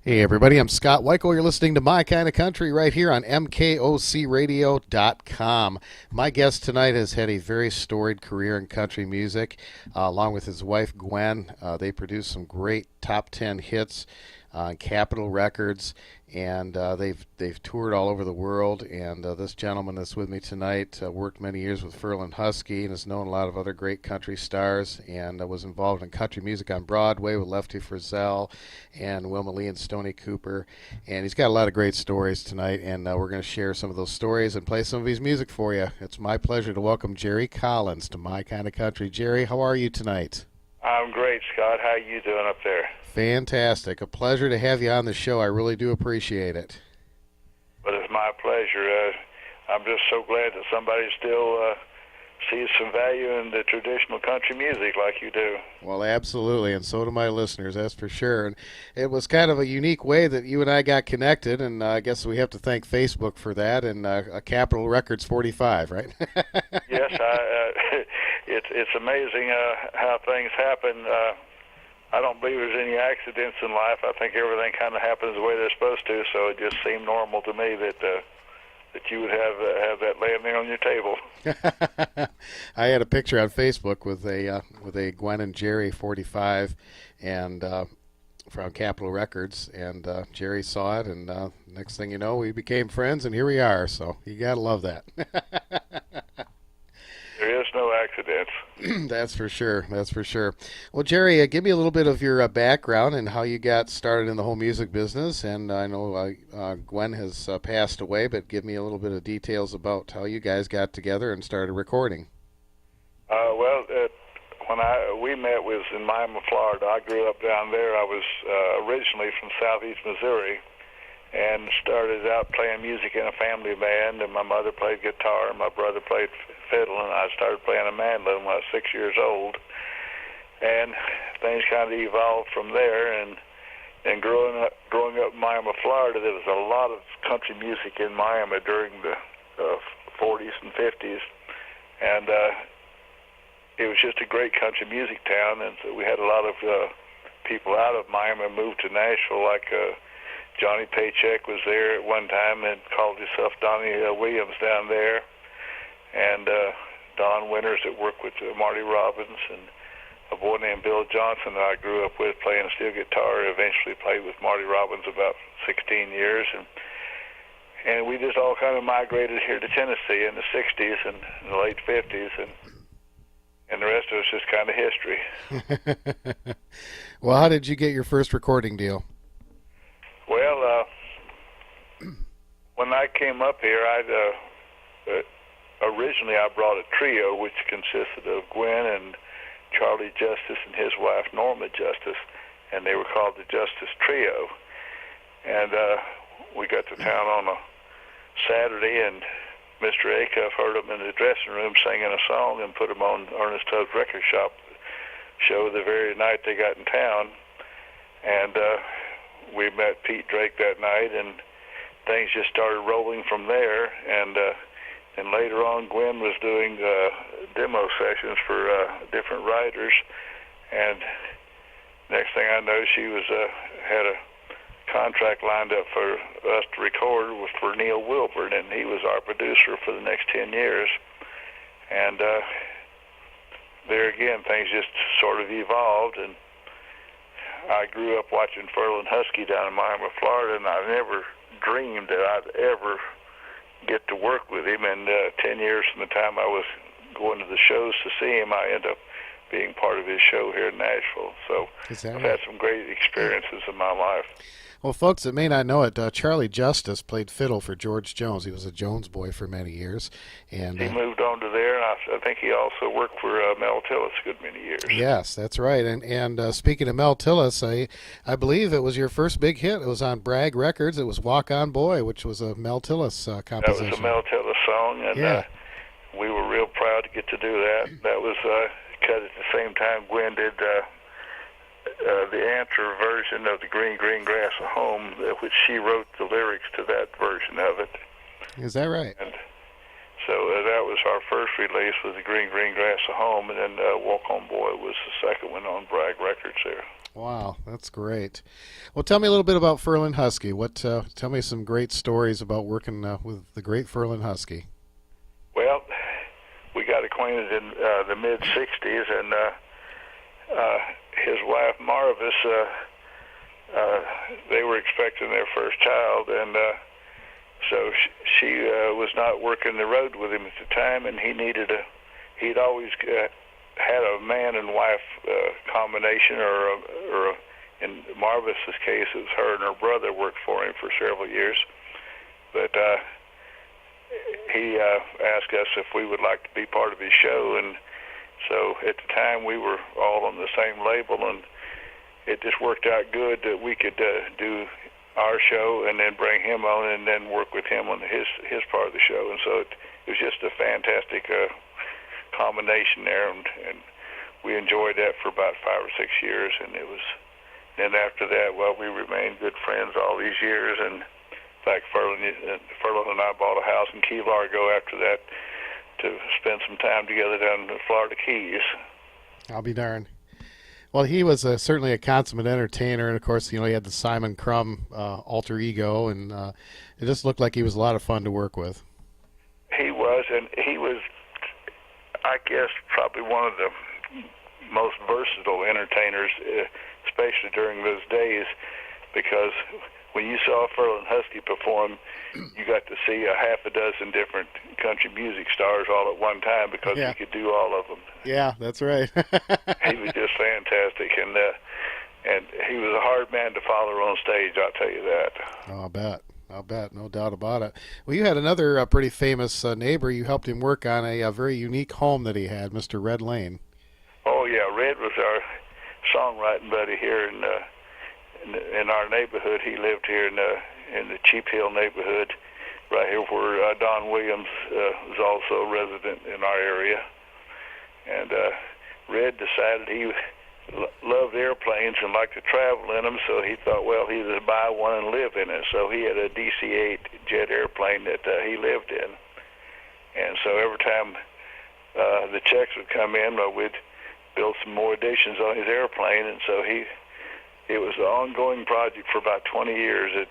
Hey everybody, I'm Scott Weichel. You're listening to My Kind of Country right here on MKOCRadio.com. My guest tonight has had a very storied career in country music. Along with his wife Gwen, they produced some great top 10 hits on Capitol Records, and they've toured all over the world. And this gentleman that's with me tonight worked many years with Ferlin Husky and has known a lot of other great country stars, and was involved in country music on Broadway with Lefty Frizzell and Wilma Lee and Stoney Cooper. And he's got a lot of great stories tonight, and we're going to share some of those stories and play some of his music for you. It's my pleasure to welcome Jerry Collins to My Kind of Country. Jerry, how are you tonight? I'm great, Scott. How you doing up there? Fantastic. A pleasure to have you on the show. I really do appreciate it. But it's my pleasure. I'm just so glad that somebody still sees some value in the traditional country music like you do. Well, absolutely, and so do my listeners, that's for sure. And it was kind of a unique way that you and I got connected, and I guess we have to thank Facebook for that, and Capitol Records 45, right? Yes, it's amazing how things happen. I don't believe there's any accidents in life. I think everything kind of happens the way they're supposed to, so it just seemed normal to me that you would have that landing on your table. I had a picture on Facebook with a Gwen and Jerry 45, and from Capitol Records, and Jerry saw it, and next thing you know, we became friends, and here we are. So you gotta love that. There is no accidents. That's for sure. That's for sure. Well, Jerry, give me a little bit of your background and how you got started in the whole music business. And I know Gwen has passed away, but give me a little bit of details about how you guys got together and started recording. When we met was in Miami, Florida. I grew up down there. I was originally from southeast Missouri, and started out playing music in a family band, and my mother played guitar, and my brother played fiddle, and I started playing a mandolin when I was 6 years old. And things kind of evolved from there, and growing up in Miami, Florida, there was a lot of country music in Miami during the 40s and 50s, and it was just a great country music town, and so we had a lot of people out of Miami moved to Nashville, like Johnny Paycheck was there at one time and called himself Donnie Williams down there, and Don Winters that worked with Marty Robbins, and a boy named Bill Johnson that I grew up with playing steel guitar. Eventually played with Marty Robbins about 16 years, and we just all kind of migrated here to Tennessee in the 60s and in the late 50s, and the rest of it's just kind of history. Well, how did you get your first recording deal? Well, when I came up here, originally I brought a trio which consisted of Gwen and Charlie Justice and his wife Norma Justice, and they were called the Justice Trio. And we got to town on a Saturday, and Mr. Acuff heard them in the dressing room singing a song and put them on Ernest Tubbs Record Shop show the very night they got in town. And we met Pete Drake that night, and things just started rolling from there. And later on, Gwen was doing demo sessions for different writers. And next thing I know, she was had a contract lined up for us to record for Neil Wilburn, and he was our producer for the next 10 years. And there again, things just sort of evolved, and I grew up watching Ferlin Husky down in Miami, Florida, and I never dreamed that I'd ever get to work with him. And 10 years from the time I was going to the shows to see him, I ended up being part of his show here in Nashville. So I've had some great experiences in my life. Well, folks that may not know it, Charlie Justice played fiddle for George Jones. He was a Jones boy for many years. And he moved on to there, and I think he also worked for Mel Tillis a good many years. Yes, that's right. And speaking of Mel Tillis, I believe it was your first big hit. It was on Bragg Records. It was Walk On Boy, which was a Mel Tillis composition. That was a Mel Tillis song, and we were real proud to get to do that. That was cut at the same time Gwen did the answer version of the Green Green Grass of Home, which she wrote the lyrics to that version of it. Is that right? And so that was our first release, was the Green Green Grass of Home, and then Walk On Boy was the second one on Bragg Records there. Wow, that's great. Well, tell me a little bit about Ferlin Husky. Tell me some great stories about working with the great Ferlin Husky. Well, we got acquainted in the mid '60s, and his wife Marvis, they were expecting their first child, and so she was not working the road with him at the time, and he'd always had a man and wife combination, or in Marvis's case, it was her and her brother worked for him for several years. But he asked us if we would like to be part of his show, and so at the time we were all on the same label, and it just worked out good that we could do our show and then bring him on and then work with him on his part of the show. And so it was just a fantastic combination there, and we enjoyed that for about 5 or 6 years. And it was then after that, well, we remained good friends all these years. And in fact, Ferlin and I bought a house in Key Largo after that to spend some time together down in the Florida Keys. I'll be darned. Well, he was certainly a consummate entertainer, and of course, he had the Simon Crumb alter ego, and it just looked like he was a lot of fun to work with. He was, and he was, I guess, probably one of the most versatile entertainers, especially during those days, because when you saw Ferlin Husky perform, you got to see a half a dozen different country music stars all at one time, because he could do all of them. Yeah, that's right. He was just fantastic, and he was a hard man to follow on stage, I'll tell you that. Oh, I'll bet, no doubt about it. Well, you had another pretty famous neighbor. You helped him work on a very unique home that he had, Mr. Red Lane. Oh, yeah, Red was our songwriting buddy here in our neighborhood. He lived here in the Cheap Hill neighborhood, right here where Don Williams was also a resident in our area. And Red decided he loved airplanes and liked to travel in them, so he thought, well, he would buy one and live in it. So he had a DC-8 jet airplane that he lived in. And so every time the checks would come in, we'd build some more additions on his airplane. And so it was an ongoing project for about 20 years. It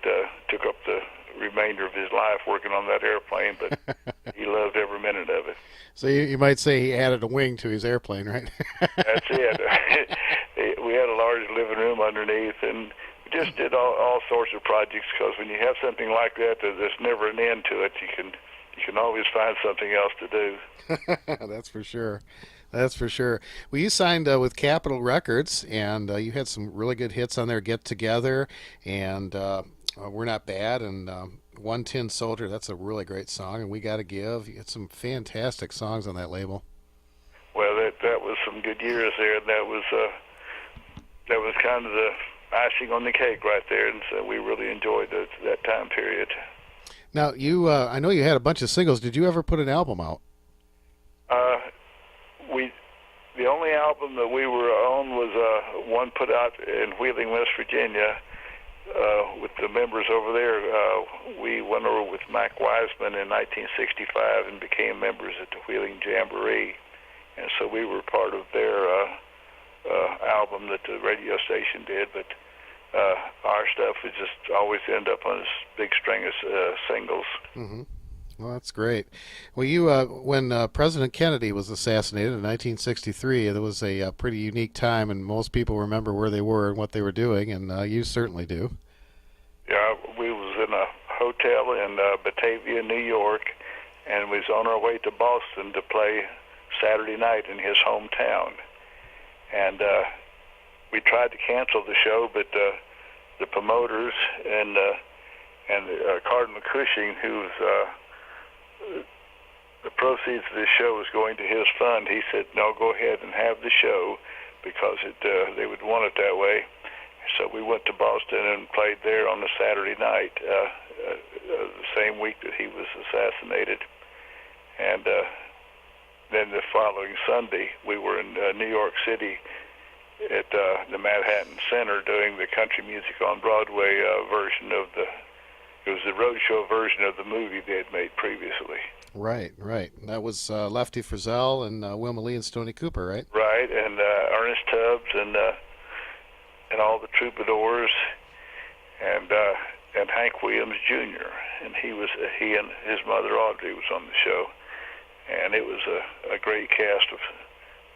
took up the remainder of his life working on that airplane, but he loved every minute of it. So you might say he added a wing to his airplane, right? That's it. We had a large living room underneath, and we just did all sorts of projects, because when you have something like that, there's never an end to it. You can always find something else to do. That's for sure. That's for sure. Well, you signed with Capitol Records, and you had some really good hits on there, Get Together, and We're Not Bad, and One Tin Soldier. That's a really great song, and We Gotta Give. You had some fantastic songs on that label. Well, that was some good years there, and that was kind of the icing on the cake right there, and so we really enjoyed that time period. Now, I know you had a bunch of singles. Did you ever put an album out? The only album that we were on was one put out in Wheeling, West Virginia, with the members over there. We went over with Mike Wiseman in 1965 and became members at the Wheeling Jamboree, and so we were part of their album that the radio station did. But our stuff would just always end up on this big string of singles. Mm-hmm. Well, that's great. Well, you when President Kennedy was assassinated in 1963, it was a pretty unique time, and most people remember where they were and what they were doing, and you certainly do. Yeah, we was in a hotel in Batavia, New York, and we was on our way to Boston to play Saturday night in his hometown. And we tried to cancel the show, but the promoters and Cardinal Cushing, who's the proceeds of this show was going to his fund, he said, no, go ahead and have the show, because they would want it that way. So we went to Boston and played there on the Saturday night, the same week that he was assassinated. And then the following Sunday, we were in New York City at the Manhattan Center doing the Country Music on Broadway version of it was the roadshow version of the movie they had made previously. Right. That was Lefty Frizzell and Wilma Lee and Stoney Cooper, right? Right, and Ernest Tubbs and and all the troubadours, and Hank Williams Jr. And he and his mother Audrey was on the show, and it was a great cast of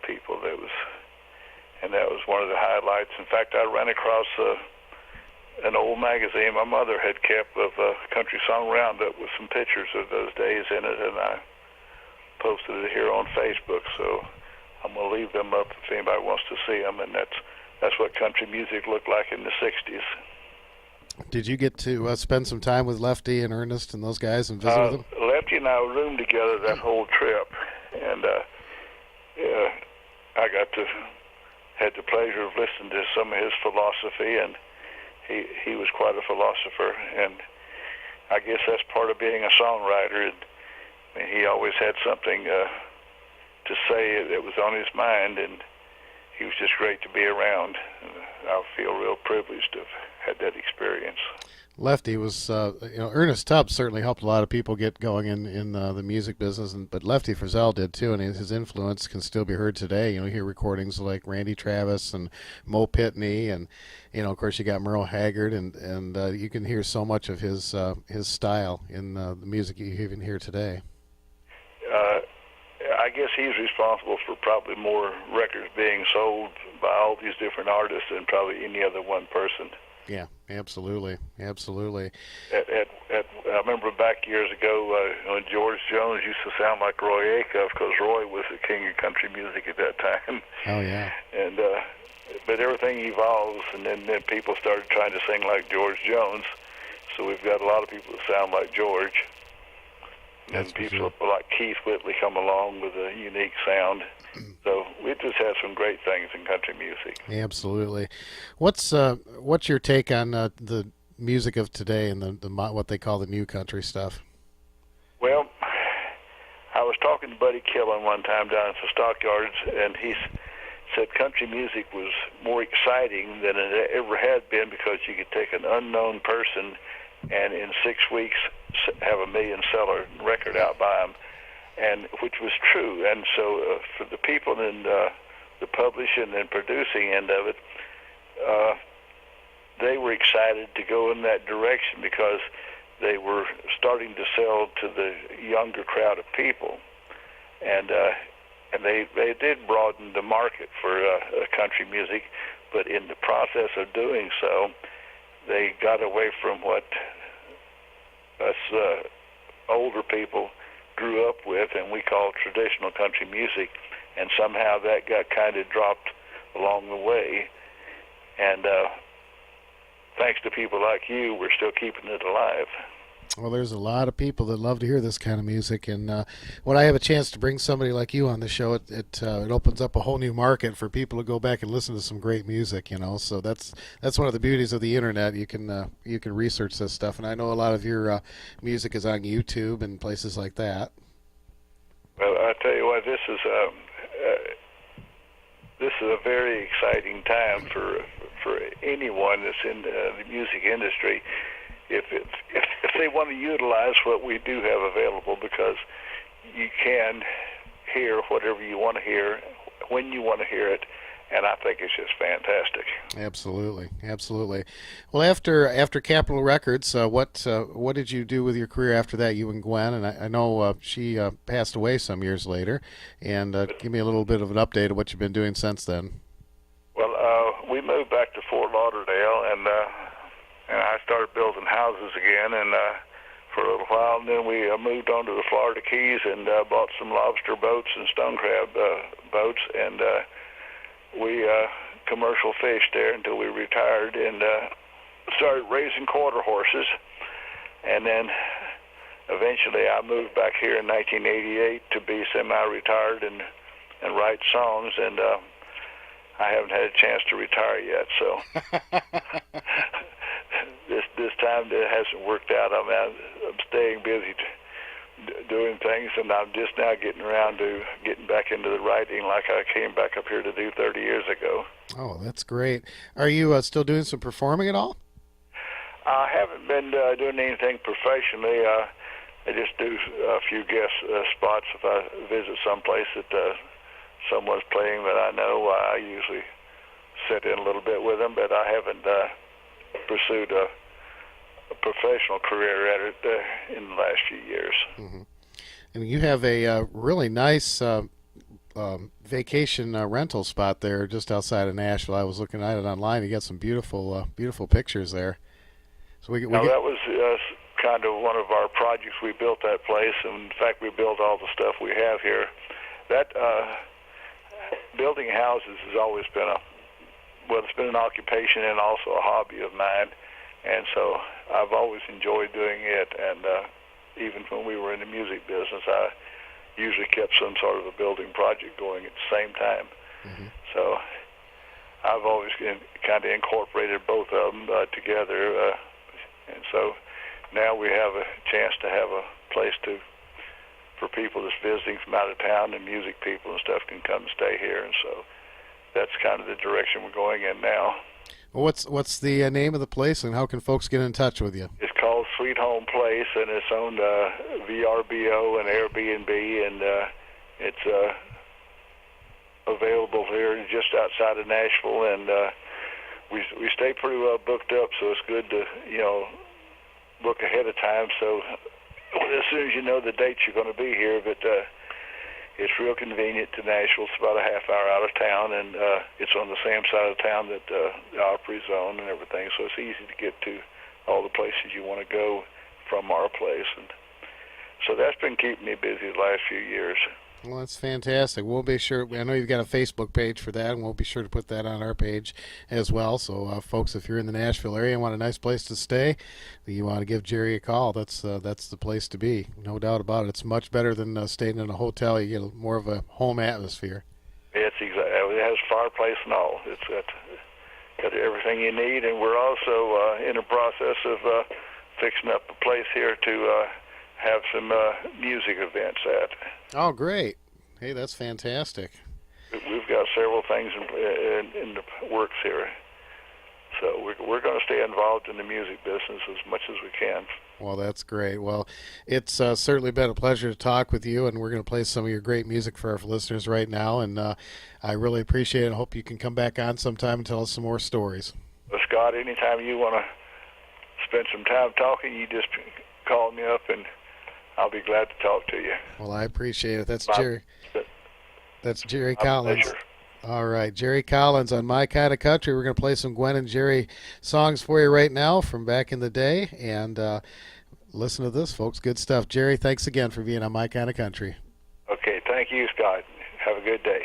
people. And that was one of the highlights. In fact, I ran across an old magazine my mother had kept of Country Song Roundup with some pictures of those days in it, and I posted it here on Facebook. So I'm going to leave them up if anybody wants to see them, and that's what country music looked like in the 60s. Did you get to spend some time with Lefty and Ernest and those guys and visit with them? Lefty and I roomed together that whole trip, and I had the pleasure of listening to some of his philosophy, and he was quite a philosopher, and I guess that's part of being a songwriter. I mean, he always had something to say that was on his mind, and he was just great to be around. I feel real privileged to have had that experience. Lefty was, Ernest Tubbs certainly helped a lot of people get going in the music business, but Lefty Frizzell did too, and his influence can still be heard today. You hear recordings like Randy Travis and Mo Pitney, and of course you got Merle Haggard, and you can hear so much of his style in the music you even hear today. I guess he's responsible for probably more records being sold by all these different artists than probably any other one person. Yeah, absolutely. I remember back years ago when George Jones used to sound like Roy Acuff, because Roy was the king of country music at that time. Oh yeah. And but everything evolves, and then people started trying to sing like George Jones. So we've got a lot of people that sound like George. And people like Keith Whitley come along with a unique sound. So we just have some great things in country music. Absolutely. What's your take on the music of today and the what they call the new country stuff? Well, I was talking to Buddy Killen one time down at the Stockyards, and he said country music was more exciting than it ever had been, because you could take an unknown person and in 6 weeks have a million-seller record out by them, and which was true. And so for the people in the publishing and producing end of it, they were excited to go in that direction, because they were starting to sell to the younger crowd of people, and they did broaden the market for country music, but in the process of doing so, they got away from what us older people grew up with and we call traditional country music, and somehow that got kind of dropped along the way. And thanks to people like you, we're still keeping it alive. Well, there's a lot of people that love to hear this kind of music, and when I have a chance to bring somebody like you on the show, it opens up a whole new market for people to go back and listen to some great music. So that's one of the beauties of the internet. You can research this stuff, and I know a lot of your music is on YouTube and places like that. Well, I tell you what, this is a very exciting time for anyone that's in the music industry. If they want to utilize what we do have available, because you can hear whatever you want to hear when you want to hear it, and I think it's just fantastic. Absolutely. Well, after Capitol Records, what did you do with your career after that, you and Gwen? And I know she passed away some years later, and give me a little bit of an update of what you've been doing since then. Well, we moved back to Fort Lauderdale, and I started building houses again, and for a little while, and then we moved on to the Florida Keys and bought some lobster boats and stone crab boats, and we commercial fished there until we retired, and started raising quarter horses, and then eventually I moved back here in 1988 to be semi-retired and write songs, and I haven't had a chance to retire yet, so this time it hasn't worked out. I'm staying busy doing things, and I'm just now getting around to getting back into the writing like I came back up here to do 30 years ago. Oh, that's great. Are you still doing some performing at all? I haven't been doing anything professionally. I just do a few guest spots if I visit someplace that someone's playing that I know. I usually sit in a little bit with them, but I haven't pursued a professional career at it in the last few years. Mm-hmm. And you have a really nice vacation rental spot there just outside of Nashville. I was looking at it online. You got some beautiful pictures there. So that was kind of one of our projects. We built that place, and in fact, we built all the stuff we have here. That building houses has always been it's been an occupation and also a hobby of mine, and so I've always enjoyed doing it. And even when we were in the music business, I usually kept some sort of a building project going at the same time. Mm-hmm. So I've always kind of incorporated both of them together, and so now we have a chance to have a place for people that's visiting from out of town, and music people and stuff can come and stay here, and so that's kind of the direction we're going in now. Well, what's the name of the place, and how can folks get in touch with you? It's called Sweet Home Place, and it's owned VRBO and Airbnb, and it's available here just outside of Nashville, and we stay pretty well booked up, so it's good to book ahead of time, so as soon as you know the dates you're going to be here. But it's real convenient to Nashville. It's about a half hour out of town, and it's on the same side of town that the Opry Zone and everything, so it's easy to get to all the places you want to go from our place. And so that's been keeping me busy the last few years. Well, that's fantastic. We'll be sure. I know you've got a Facebook page for that, and we'll be sure to put that on our page as well. So, folks, if you're in the Nashville area and want a nice place to stay, you want to give Jerry a call. That's the place to be, no doubt about it. It's much better than staying in a hotel. You get more of a home atmosphere. It's exactly. It has fireplace and all. It's got everything you need, and we're also in the process of fixing up a place here to have some music events at. Oh, great. Hey, that's fantastic. We've got several things in the works here. So we're going to stay involved in the music business as much as we can. Well, that's great. Well, it's certainly been a pleasure to talk with you, and we're going to play some of your great music for our listeners right now, and I really appreciate it. I hope you can come back on sometime and tell us some more stories. Well, Scott, anytime you want to spend some time talking, you just call me up, and I'll be glad to talk to you. Well, I appreciate it. That's Jerry. That's Jerry Collins. Pleasure. All right, Jerry Collins on My Kind of Country. We're going to play some Gwen and Jerry songs for you right now from back in the day, and listen to this, folks. Good stuff. Jerry, thanks again for being on My Kind of Country. Okay, thank you, Scott. Have a good day.